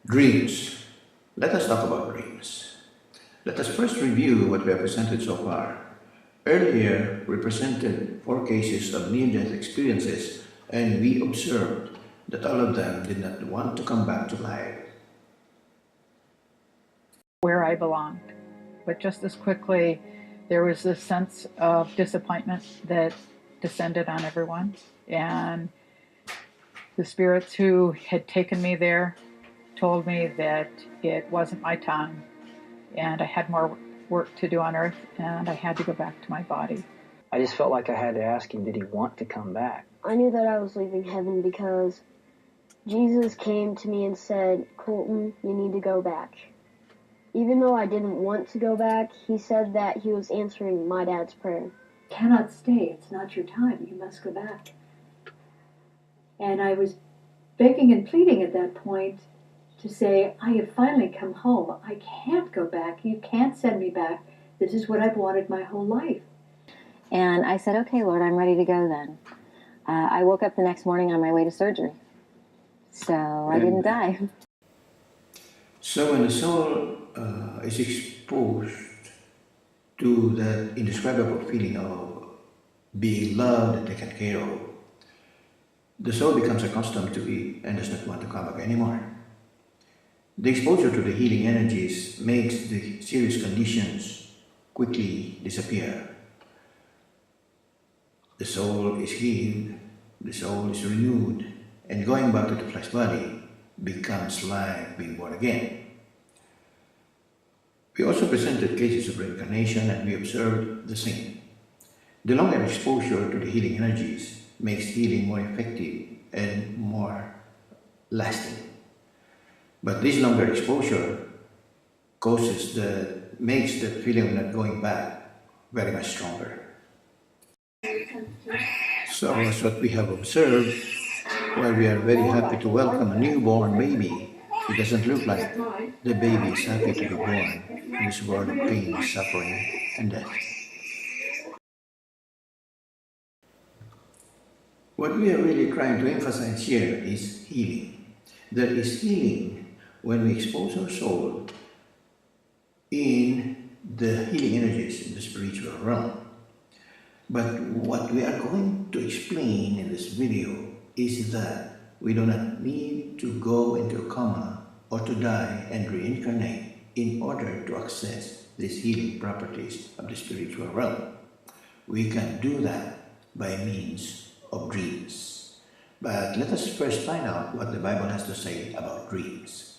Dreams. Let us talk about dreams. Let us first review what we have presented so far. Earlier, we presented 4 cases of near-death experiences, and we observed that all of them did not want to come back to life. Where I belonged. But just as quickly, there was this sense of disappointment that descended on everyone. And the spirits who had taken me there told me that it wasn't my time and I had more work to do on earth and I had to go back to my body. I just felt like I had to ask him, did he want to come back? I knew that I was leaving heaven because Jesus came to me and said, "Colton, you need to go back." Even though I didn't want to go back, he said that he was answering my dad's prayer. Cannot stay. It's not your time. You must go back. And I was begging and pleading at that point to say, I have finally come home. I can't go back. You can't send me back. This is what I've wanted my whole life. And I said, okay, Lord, I'm ready to go then. I woke up the next morning on my way to surgery. So I didn't die. So when the soul is exposed to that indescribable feeling of being loved and taken care of, the soul becomes accustomed to it and does not want to come back anymore. The exposure to the healing energies makes the serious conditions quickly disappear. The soul is healed, the soul is renewed, and going back to the flesh body becomes like being born again. We also presented cases of reincarnation and we observed the same. The longer exposure to the healing energies makes healing more effective and more lasting. But this longer exposure makes the feeling of not going back very much stronger. So as what we have observed, while we are very happy to welcome a newborn baby, it doesn't look like the baby is happy to be born in this world of pain, suffering, and death. What we are really trying to emphasize here is healing. There is healing when we expose our soul in the healing energies in the spiritual realm. But what we are going to explain in this video is that we do not need to go into a coma or to die and reincarnate in order to access these healing properties of the spiritual realm. We can do that by means of dreams. But let us first find out what the Bible has to say about dreams.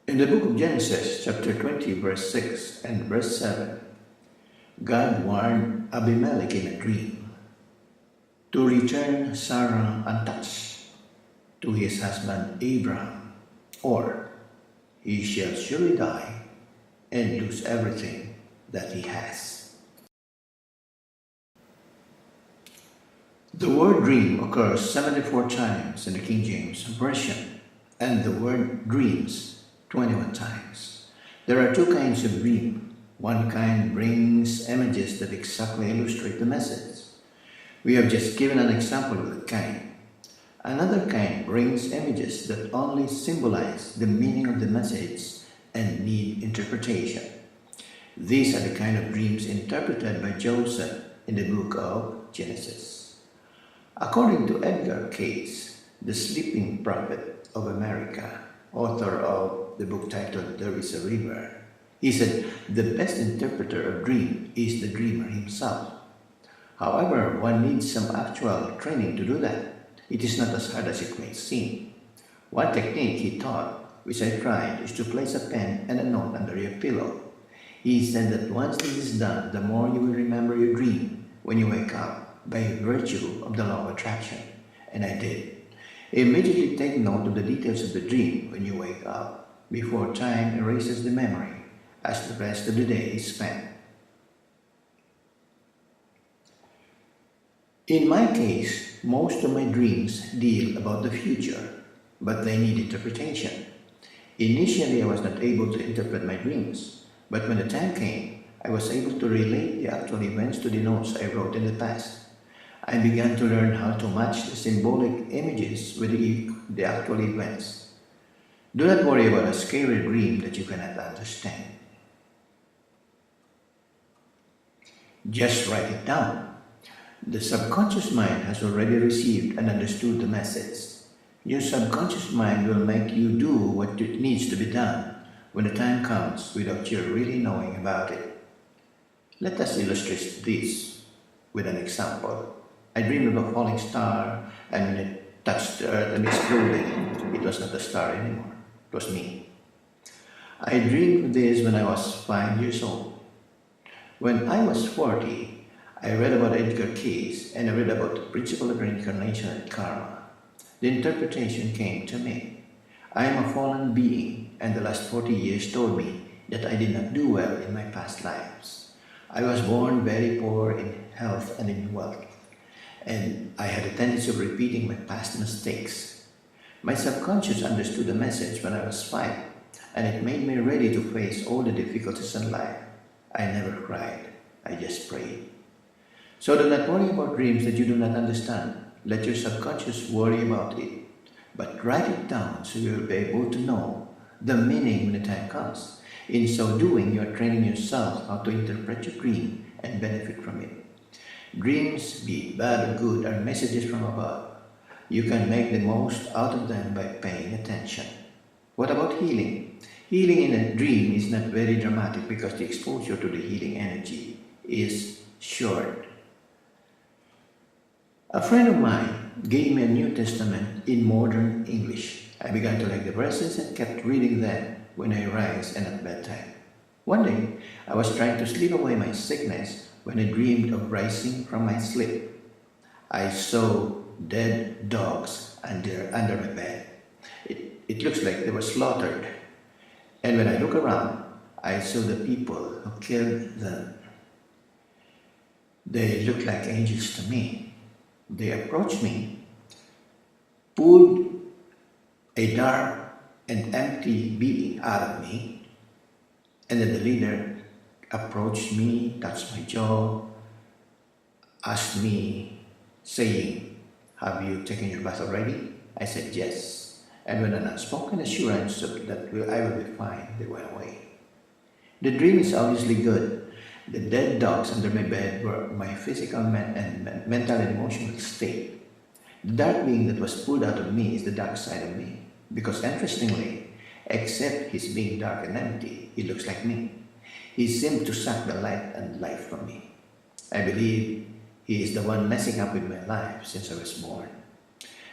In the book of Genesis, chapter 20, verse 6 and verse 7, God warned Abimelech in a dream to return Sarah untouched to his husband Abraham, or he shall surely die and lose everything that he has. The word dream occurs 74 times in the King James Version, and the word dreams 21 times. There are 2 kinds of dream. One kind brings images that exactly illustrate the message. We have just given an example of that kind. Another kind brings images that only symbolize the meaning of the message and need interpretation. These are the kind of dreams interpreted by Joseph in the book of Genesis. According to Edgar Cayce, the sleeping prophet of America, author of the book titled There is a River, he said the best interpreter of dream is the dreamer himself. However, one needs some actual training to do that. It is not as hard as it may seem. One technique he taught, which I tried, is to place a pen and a note under your pillow. He said that once this is done, the more you will remember your dream when you wake up by virtue of the law of attraction. And I did. Immediately take note of the details of the dream when you wake up, before time erases the memory as the rest of the day is spent. In my case, most of my dreams deal about the future, but they need interpretation. Initially, I was not able to interpret my dreams, but when the time came, I was able to relate the actual events to the notes I wrote in the past. I began to learn how to match the symbolic images with the actual events. Do not worry about a scary dream that you cannot understand. Just write it down. The subconscious mind has already received and understood the message. Your subconscious mind will make you do what needs to be done when the time comes without you really knowing about it. Let us illustrate this with an example. I dreamed of a falling star, and when it touched the earth and exploded, it was not a star anymore. It was me. I dreamed of this when I was 5 years old. When I was 40, I read about Edgar Cayce and I read about the principle of reincarnation and karma. The interpretation came to me. I am a fallen being, and the last 40 years told me that I did not do well in my past lives. I was born very poor in health and in wealth, and I had a tendency of repeating my past mistakes. My subconscious understood the message when I was 5, and it made me ready to face all the difficulties in life. I never cried, I just prayed. So do not worry about dreams that you do not understand. Let your subconscious worry about it, but write it down so you will be able to know the meaning when the time comes. In so doing, you are training yourself how to interpret your dream and benefit from it. Dreams, be it bad or good, are messages from above. You can make the most out of them by paying attention. What about healing? Healing in a dream is not very dramatic because the exposure to the healing energy is short. A friend of mine gave me a New Testament in modern English. I began to like the verses and kept reading them when I rise and at bedtime. One day, I was trying to sleep away my sickness when I dreamed of rising from my sleep. I saw dead dogs under my bed. It looks like they were slaughtered. And when I look around, I saw the people who killed them. They looked like angels to me. They approached me, pulled a dark and empty being out of me, and then the leader approached me, touched my jaw, asked me, saying, "Have you taken your bath already?" I said, "Yes." And with an unspoken assurance that I will be fine, they went away. The dream is obviously good. The dead dogs under my bed were my physical and mental and emotional state. The dark being that was pulled out of me is the dark side of me. Because interestingly, except his being dark and empty, he looks like me. He seemed to suck the light and life from me. I believe he is the one messing up with my life since I was born.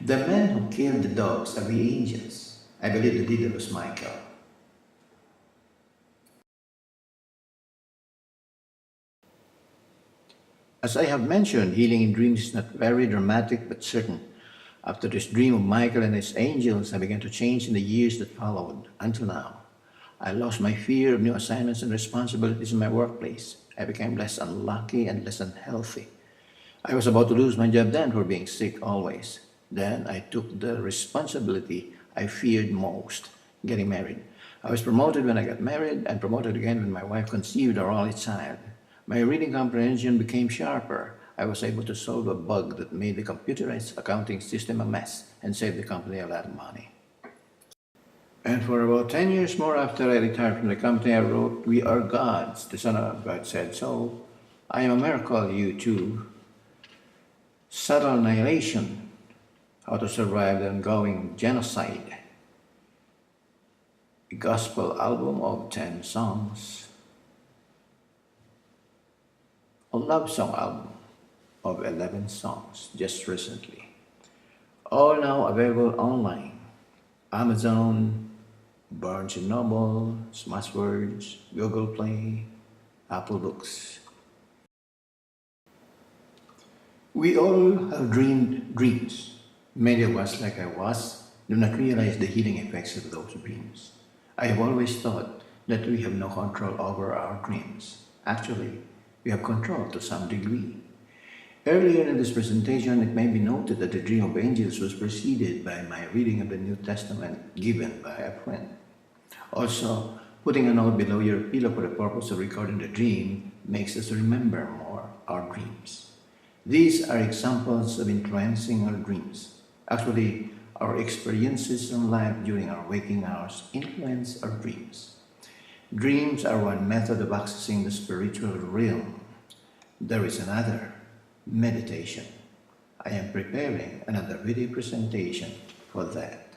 The men who killed the dogs are the angels. I believe the leader was Michael. As I have mentioned, healing in dreams is not very dramatic but certain. After this dream of Michael and his angels, I began to change in the years that followed, until now. I lost my fear of new assignments and responsibilities in my workplace. I became less unlucky and less unhealthy. I was about to lose my job then for being sick always. Then I took the responsibility I feared most, getting married. I was promoted when I got married and promoted again when my wife conceived our only child. My reading comprehension became sharper. I was able to solve a bug that made the computerized accounting system a mess and saved the company a lot of money. And for about 10 years more after I retired from the company, I wrote, "We are gods. The Son of God said so. I am a miracle, you too. Subtle annihilation. How to survive the ongoing genocide. A gospel album of 10 songs. A love song album of 11 songs just recently. All now available online. Amazon, Barnes & Noble, Smashwords, Google Play, Apple Books. We all have dreamed dreams. Many of us, like I was, do not realize the healing effects of those dreams. I have always thought that we have no control over our dreams. Actually, we have control to some degree. Earlier in this presentation, it may be noted that the dream of angels was preceded by my reading of the New Testament given by a friend. Also, putting a note below your pillow for the purpose of recording the dream makes us remember more our dreams. These are examples of influencing our dreams. Actually, our experiences in life during our waking hours influence our dreams. Dreams are one method of accessing the spiritual realm. There is another, meditation. I am preparing another video presentation for that.